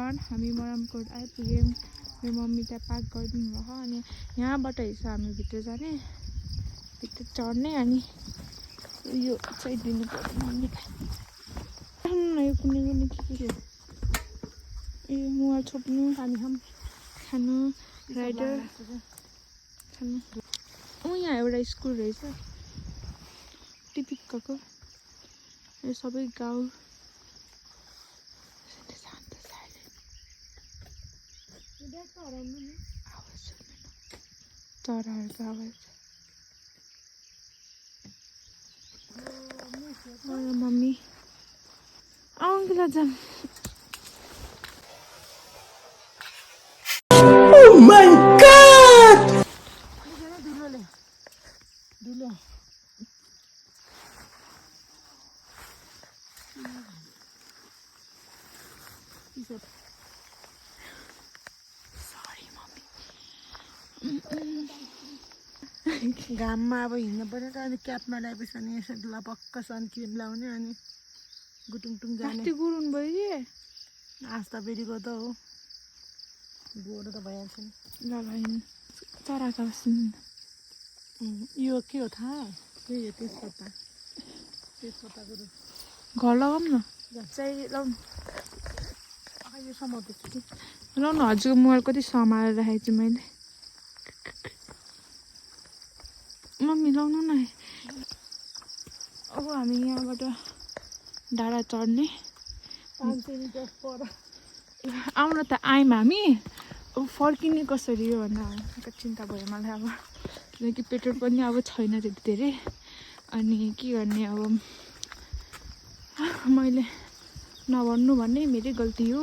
Everyone हामी मरमकोट आइपुग्यौँ मेरो मम्मी त्यहाँ पार्क गरिदिनु भएको अनि यहाँबाट हिजो हामी भित्र जाने भित्र चढ्ने अनि यो चाहिँ दिनु पर्यो मम्मीलाई यो कुनै कुनै के यो मोबाइल छोप्नु पानी खानु राइडर खानु यहाँ एउटा स्कुल रहेछ टिपिकको यो सबै गाउँ चराहरूको आवाज मम्मी आउँला जाम घाममा अब हिँड्नु पर्यो त अनि क्यापमा ल्याएपछि अनि यसो लपक्क सनक्रिम लाउने अनि गुटुङटुङ जाने गुरुङ भयो कि आज त बेरीको त हो गोरो त भइहाल्छ नि ल चराको यो के हो थाहा त्यही हो तेजपत्ताको रुख घर लगाउँ न चाहिँ लाउनु यो समाउँदैछु कि लाउनु हजुरको मोबाइल कति समाएर राखेको छु मैले मम्मी लाउनु न अब हामी यहाँबाट डाँडा चढ्ने 500 मिटर पर आउन त आयौँ हामी अब फर्किने कसरी हो भनेर चिन्ता भयो मलाई अब किनकि पेट्रोल पनि अब छैन त्यति धेरै अनि के गर्ने अब मैले नभन्नु भन्ने मेरै गल्ती हो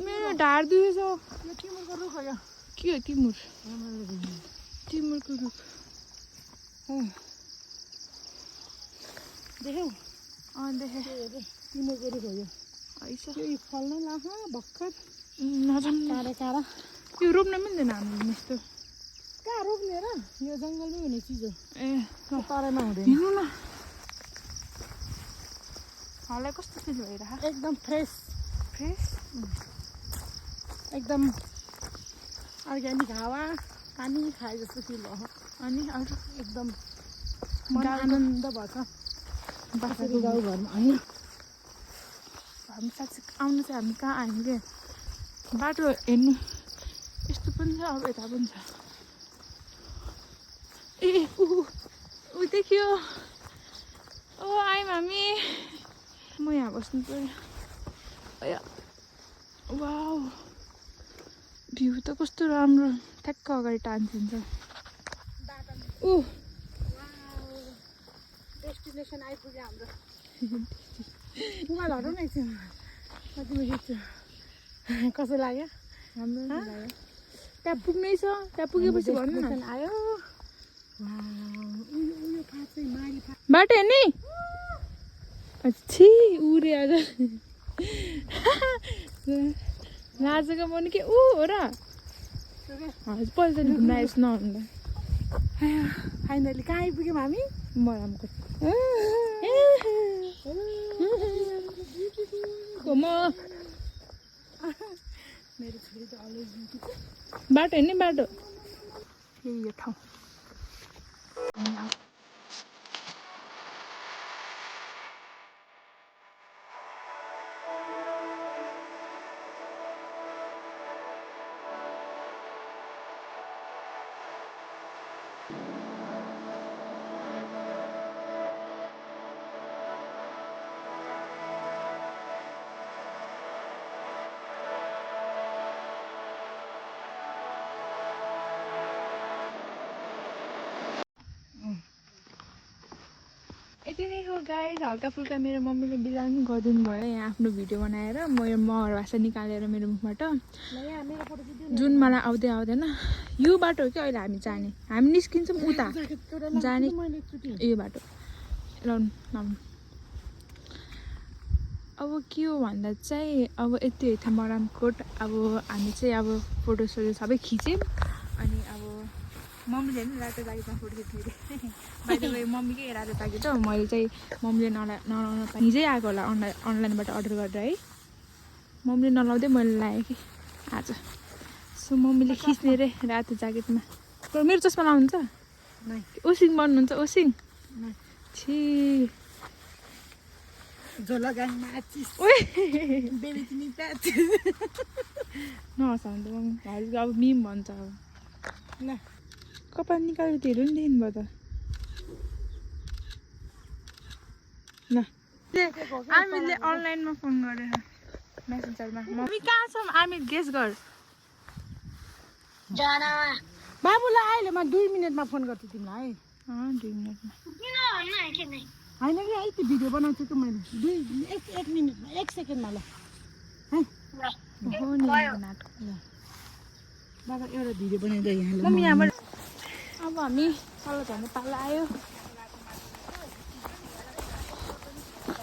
मेरो ढाड दुखेछ तिमुरको रुख हो यो के हो तिमुरको रुख देख्यौ देखेँ तिमुरको रुख हो यो यो फल्न लाग्छ भर्खर नजाम काँडा यो रोप्न मिल्दैन हामीले यस्तो कहाँ रोप्ने र यो जङ्गलमै हुने चिज हो ए तराईमा हुँदैन हिँड्नु न हालै कस्तो फिल भइरह एकदम फ्रेस एकदम अर्ग्यानिक हावा पानी खाए जस्तो फिल भयो अनि अरू एकदम मन आनन्द भएको बाख्राको गाउँघरमा होइन हामी साँच्चै आउनु चाहिँ हामी कहाँ आयौँ क्या बाटो हेर्नु यस्तो पनि छ अब यता पनि छ ए ऊ देखियो ओ आयौँ हामी म यहाँ बस्नु पर्यो वाउ भ्यू त कस्तो राम्रो ठ्याक्क अगाडि टान्छिन्छ डेस्टिनेसन आइपुग्यो हाम्रो मोबाइल हराउन एकछिन कति खिच्छु कसो लाग्यो राम्रो लाग्यो त्यहाँ पुग्नै छ त्यहाँ पुगेपछि भन्नु न आयो बाटो हेर्ने छि उरे आज लाजेको पनि के ऊ हो र हजुर पहिला त घुम्न आएछ नहुँदा फाइनली कहाँ आइपुग्यौँ हामी मरमको मेरो छोरी त अलवेज ब्युटीफुल बाटो हेर्ने बाटो यही यो ठाउँ यति नै हो गाइस हल्का फुल्का मेरो मम्मीले बिरामी गरिदिनु भयो यहाँ आफ्नो भिडियो बनाएर मेरो महर भाषा निकालेर मेरो मुखबाट जुन मलाई आउँदैन यो बाटो हो कि अहिले हामी जाने हामी निस्किन्छौँ उता जाने यो बाटो लाउनु अब के हो भन्दा चाहिँ अब यति थियो मरमकोट अब हामी चाहिँ अब फोटोसोटो सबै खिच्यौँ अनि अब मम्मीले नि रातो जाकेटमा फोटो खिच्ने बाइ द वे मम्मीकै रातो जाकेट हो मैले चाहिँ मम्मीले नलाउन पाएँ हिजै आएको होला अनलाइनबाट अर्डर गरेर है मम्मीले नलाउँदै मैले लगाएँ कि आज सो मम्मीले खिच्ने रे रातो ज्याकेटमा मेरो चस्मा लाउनुहुन्छ ओसिङ बन्नुहुन्छ ओसिङ छि नहसाउनु त मम्मी अब मिम भन्छ अब ल कपाल निकालेको त हेर्नु नि देख्नु भयो त ल आमिरले अनलाइनमा फोन गरेर मेसेन्जरमा मम्मी कहाँ छौँ आमिर गेस गर बाबुलाई अहिले म 2 मिनेटमा फोन गर्छु तिमीलाई 2 मिनेटमा होइन कि यति भिडियो बनाउँछु त मैले 1 मिनेटमा 1 सेकेन्डमा ल है हो नि नाटक बाबा एउटा भिडियो बनाइदियो यहाँले मम्मी यहाँबाट अब हामी तल झर्ने पालो आयो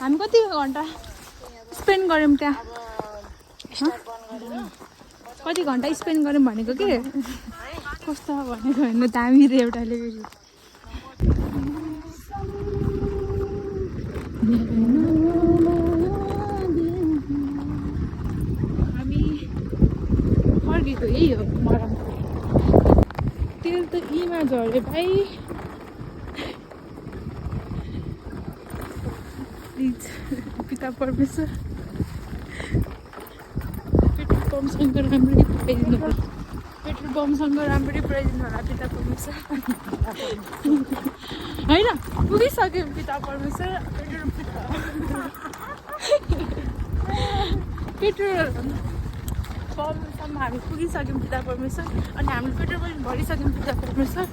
हामी कति घन्टा स्पेन्ड गऱ्यौँ त्यहाँ कति घन्टा स्पेन्ड गऱ्यौँ भनेको के कस्तो भनेको होइन दामी रे एउटाले फेरि हामी फर्केको यही हो मरम तेल त यीमा झऱ्यो भाइ प्लिज पिता परमेश्वर पेट्रोल पम्पसँग राम्ररी पुऱ्याइदिनु होला पेट्रोल पम्पसँग राम्ररी पुऱ्याइदिनु होला पिता परमेश्वर होइन पुगिसक्यो पिता परमेश्वर पेट्रोल पम्पसम्म हामी पुगिसक्यौँ पिता परमेश्वर अनि हामीले पेट्रोल पनि भरिसक्यौँ पिता परमेश्वर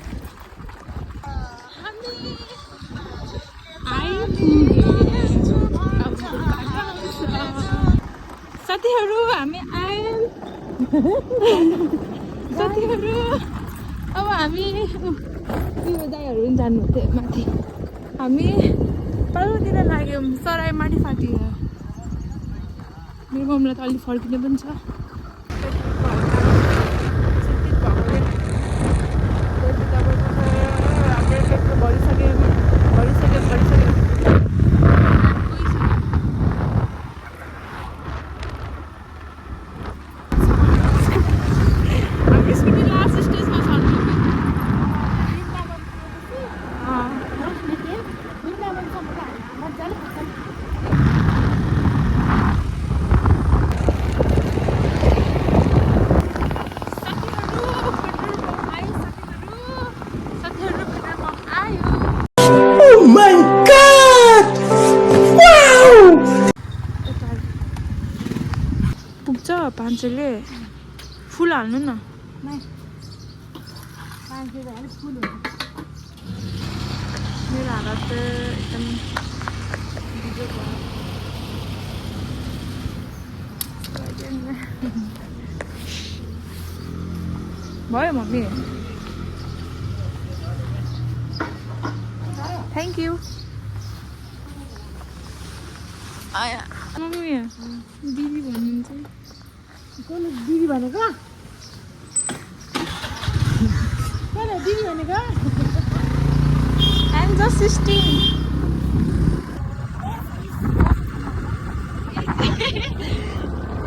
साथीहरू हामी आयौँ साथीहरू अब हामी उयो दाइहरू पनि जानुहुन्थ्यो माथि हामी तलतिर लाग्यौँ सराई माथि फाटी मेरो मम्मीलाई त अलिक फर्किने पनि छ पुग्छ 500ले फुल हाल्नु न मेरो हालत त एकदम भयो मम्मी थ्याङ्क यू मम्मी दिदी भन्नुहुन्छ दिदी भनेको दिदी भनेको I'm just 16.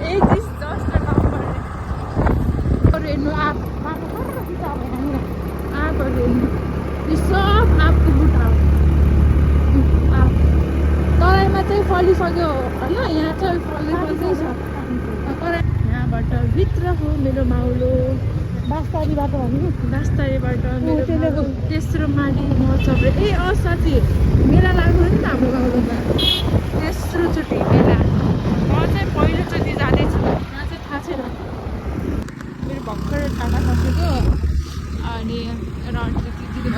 Age is just a number. Renu आप आप रेनु यो सब आपको बुटा हो आप तराईमा चाहिँ फलिसक्यो होइन यहाँ चाहिँ फल्दै छ यहाँबाट भित्र हो मेरो माउलो बास्तारीबाट भन्नु बास्तारीबाट मेरो तेस्रो माडी महोत्सव ए साथी मेला लाग्नु नि त हाम्रो गाउँमा तेस्रोचोटि मेला म चाहिँ पहिलोचोटि जाँदैछु यहाँ चाहिँ थाहा छैन मेरो भर्खर ठाडा खसेको अनि एउटा दिदी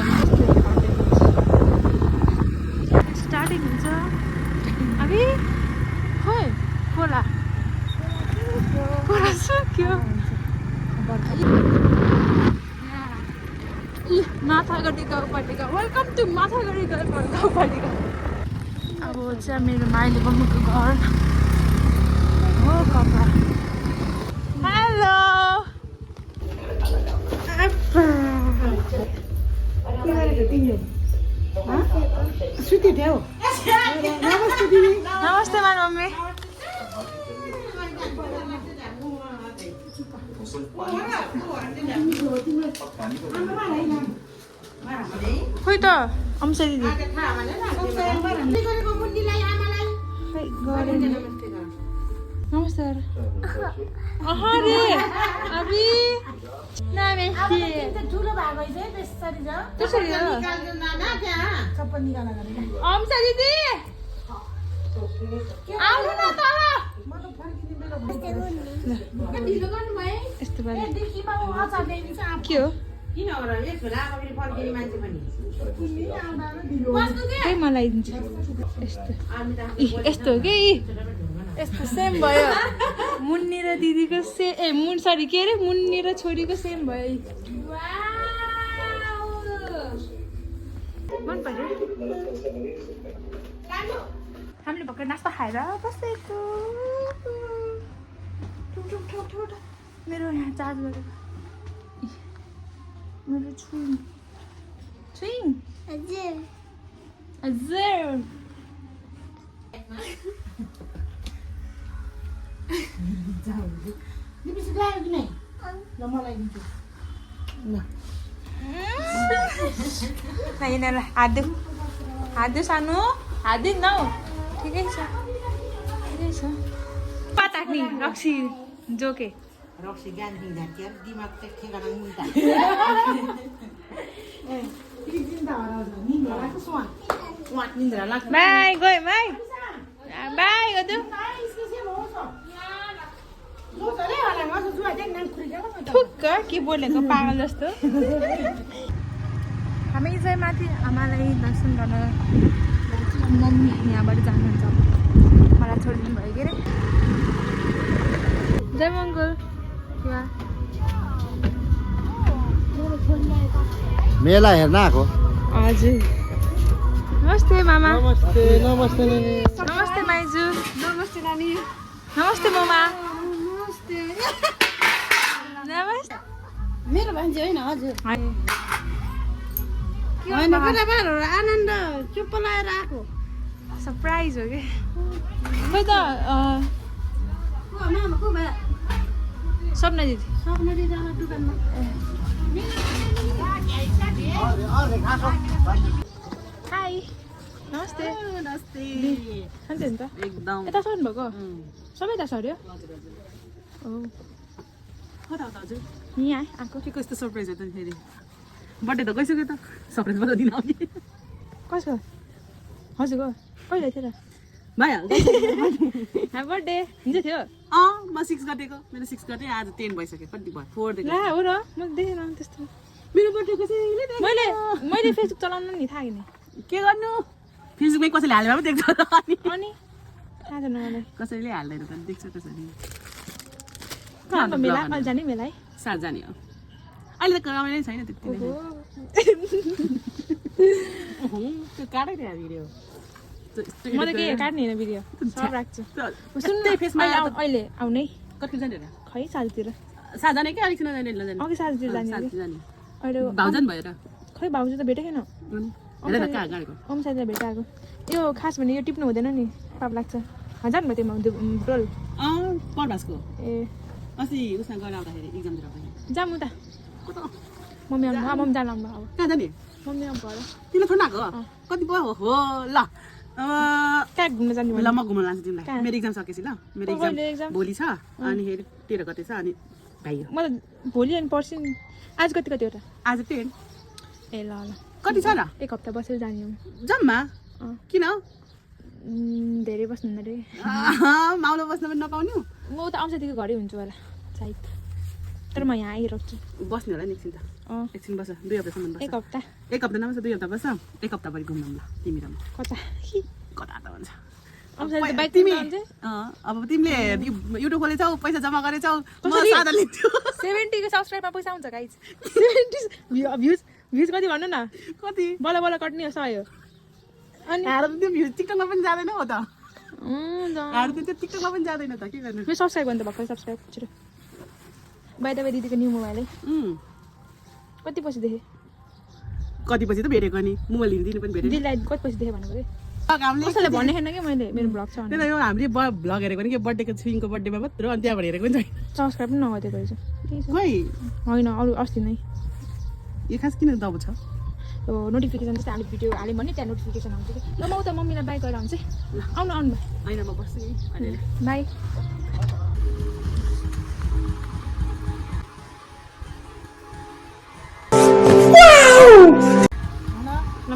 स्टार्टिङ हुन्छ अबि खोइ खोला खोला सक्यो माथागढी गाउँपालिका वेलकम टु माथागढी गाउँपालिका अब चाहिँ मेरो माइली बम्बुको घर हो कपडा हेलो के गरेको तिमीले सुति थियौ नमस्ते दिदी नमस्ते मानु मम्मी खोइ त अम्सा दिदी नमस्ते अरे अभी नामे ठुलो भएको चाहिँ त्यसरी जा त्यसरी सबै निकाल्न गरेको अम्सा दिदी आउनु न तल म त फर्किने बेला यस्तो पाराले के हो त्यही मलाई दिन्छु यस्तो यस्तो हो कि यस्तो सेम भयो मुन्नी र दिदीको सरी के अरे मुन्नी र छोरीको सेम भयो मन पर्यो हामीले भर्खर नास्ता खाएर बसेको मेरो यहाँ चार्ज गरेको मेरो छुइङ हजुर लिपस्टिक लाग्यो कि नै ल मलाई दिन्छु ल होइन ल हात सानो हात न ठिकै छ पाताक्नी रक्सी जोके रक्सी ज्ञान दिँदा के दिमाग चाहिँ ठेगाना मुन्टा निन्द्रा लाग्छ स्वाट निन्द्रा लाग्छ बाई गयो बाई बाई गयो ठुक्क के बोलेको पागल जस्तो हामी चाहिँ माथि आमालाई दर्शन गर्न मम्मी यहाँबाट जानुहुन्छ मलाई छोडिदिनु भयो के अरे जय मङ्गल मेला हेर्न आएको हजुर नमस्ते मामा नमस्ते नमस्ते नमस्ते माइजू नमस्ते नानी नमस्ते मामा नमस्ते मेरो भान्जी होइन हजुर होइन आनन्द चुप्प लगाएर आएको सरप्राइज हो कि खोइ त सपना दिदी हाई नमस्ते शान्ति नि त एकदम यता सर्नु भएको सबै यता सर्यो यहाँ आएको के कस्तो सरप्राइज हो त फेरि बर्थडे त गइसक्यो त सरप्राइज बता दिन आउने कसको हजुरको कहिले थियो र भइहाल्छ बर्थडे हिजो थियो म 6 गतेको मेरो 6 गते आज 10 भइसक्यो कति भयो 4 देखि ला हो र म देखेन त्यस्तो मेरो बर्थडे कसैले मैले फेसबुक चलाउनु नि थाहा किन के गर्नु फेसबुकमै कसैले हालेर पनि देख्छ अनि थाहा छैन मलाई कसैले हाल्दैन त देख्छ त्यसरी मेला अहिले जाने मेला है 7 जाने हो अहिले त रमाइलो छैन त्यति नै त्यो काटेको थियो भिडियो म त के काट्ने होइन भिडियो सब राख्छु सुन्नु फेसमा अहिले आउने कति जाने र खै सालतिर 7 जाने कि अलिक नजाने नजाने अघि सालतिर जाने अहिले भाउजन भएर खै भाउजू त भेटेकै न साथीलाई भेटाएको यो खास भने यो टिप्नु हुँदैन नि पाप लाग्छ जानु भयो त्यो डोल पढभासको ए अस्ति उसमा गएर आउँदाखेरि इक्जाम दिएर जाऊँ त मम्मी आउनु भयो मम्मी जानु आउनु भयो कहाँ जाने मम्मी आउनु भयो तिमीलाई छोड्नु आएको कति भयो हो ल कहाँ घुम्न जाने ल म घुम्न लान्छु तिमीलाई मेरो इक्जाम सकेपछि ल मेरो इक्जाम भोलि छ अनि फेरि 13 गते छ अनि भाइ म त भोलि अनि पर्सि आज कतिवटा आज 10 ए ल ल कति छ र एक हप्ता बसेर जाने हो जम्मा किन धेरै बस्नु रे माउलो बस्न पनि नपाउने म त आउँछदेखि घरै हुन्छु होला सायद तर म यहाँ आइरहेको बस्ने होला नि एकछिन त एकछिन बस 2 हप्तासम्म बस एक हप्ता नबस 2 हप्ता बस एक हप्ता भरि घुम्नु ल तिमी र म कता त भन्छ तिमी अब तिमीले युट्युब खोलेछौ पैसा जम्मा गरेछौ म सादा लिन्छु 70 को सब्स्क्राइबमा पैसा आउँछ गाइस 70 भ्युज कति भन्नु न कति बल्ल बल्ल कट्ने हो सय हो अनि हार त त्यो भ्युज टिकटकमा पनि जाँदैन हो त हार त त्यो टिकटकमा पनि जाँदैन त के गर्नु फेरि सब्स्क्राइब गर्नु त भर्खर सब्स्क्राइब छिटो बाइ द वे दिदीको न्यू मोबाइल है कति पछि देखेँ कति पछि त भेटेको नि मोबाइल हिँडिदिनु पनि भेटेँ दिदीलाई कति पैसा देखेँ भनेको थिएँ हामीले कसैले भनेको छैन कि मैले मेरो भ्लग छ त्यही त यो हामीले भ्लग हेरेको नि कि बर्थडेको छुइङको बर्थडेमा मात्र अनि त्यहाँबाट हेरेको नि छैन सब्सक्राइब पनि नगरिदिएको रहेछ खोइ होइन अरू अस्ति नै यो खास किन दब छ नोटिफिकेसन जस्तै हामीले भिडियो हाल्यो भने त्यहाँ नोटिफिकेसन आउँछ कि ल म उता मम्मीलाई बाई गरेर आउँछु आउनु आउनु होइन म बस्छु नि बाई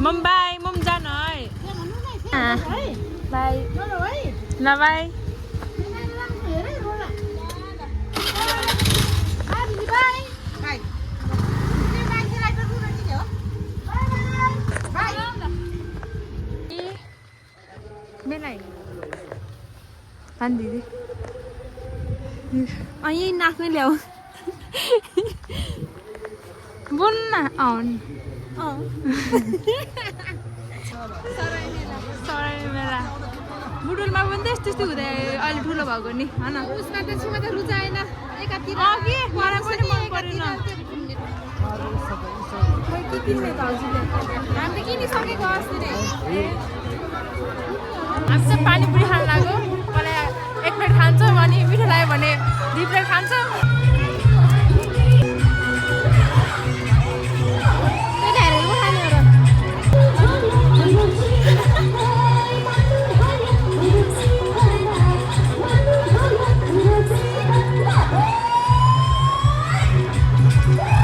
मम बाई मम जान है बाई ल बाई मेलाई दिदी यही नाच्नै ल्याऊ बुन्न सराई मेला बुटुलमा पनि त्यस्तो त्यस्तो हुँदै अहिले ठुलो भएको नि होइन उसमा त रुचाएन एकातिर कि मलाई पनि मन परेन के किन्ने त हजुरले हामी त किनिसकेको अस्ति नै हामी चाहिँ पानीपुरी खान लाग्यो मलाई 1 प्लेट खान्छौँ अनि मिठो लाग्यो भने 2 प्लेट खान्छौँ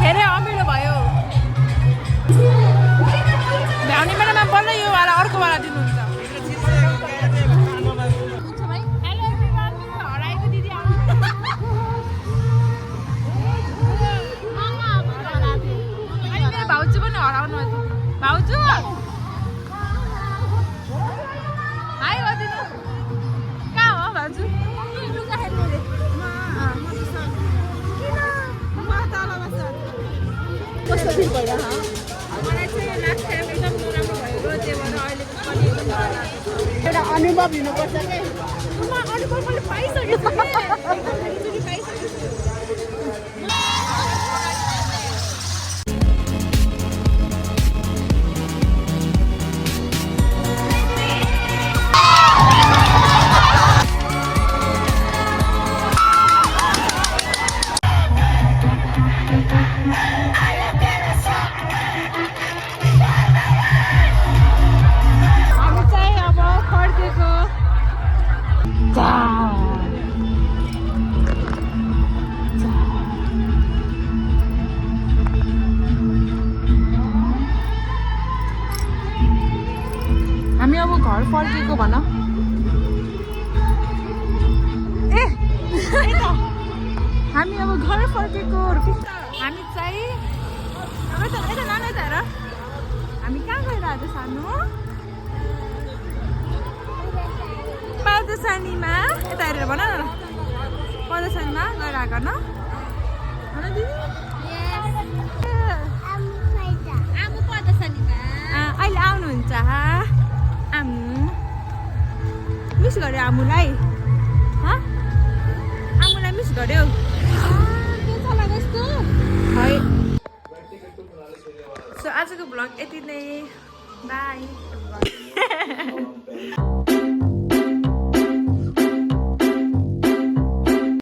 धेरै अमिलो भयो भ्याउने बेलामा बल्ल यो वाला अर्को वाला दिनुहुन्छ भाउजू पनि हराउनु भाउजू हाई गरिदिनु कहाँ हो भाउजू कस्तो फिल भइरहेको मलाई चाहिँ लास्ट टाइम एकदम नराम्रो भएको त्यही भएर अहिले पनि एकदम नराम्रो एउटा अनुभव लिनुपर्छ कि अनुभव मैले पाइसकेँ हामी अब घर फर्केको भन ए हामी अब घर फर्केको हामी चाहिँ यता नाम यता हेर हामी कहाँ गइरहेको छ सानो पदसानीमा यता हेरेर भन न पदसानीमा गइरहेको न भन दिदी अहिले आउनुहुन्छ आमु मिस गर्यो आमुलाई आमुलाई मिस गर्यो है सो आजको भ्लग यति नै बाई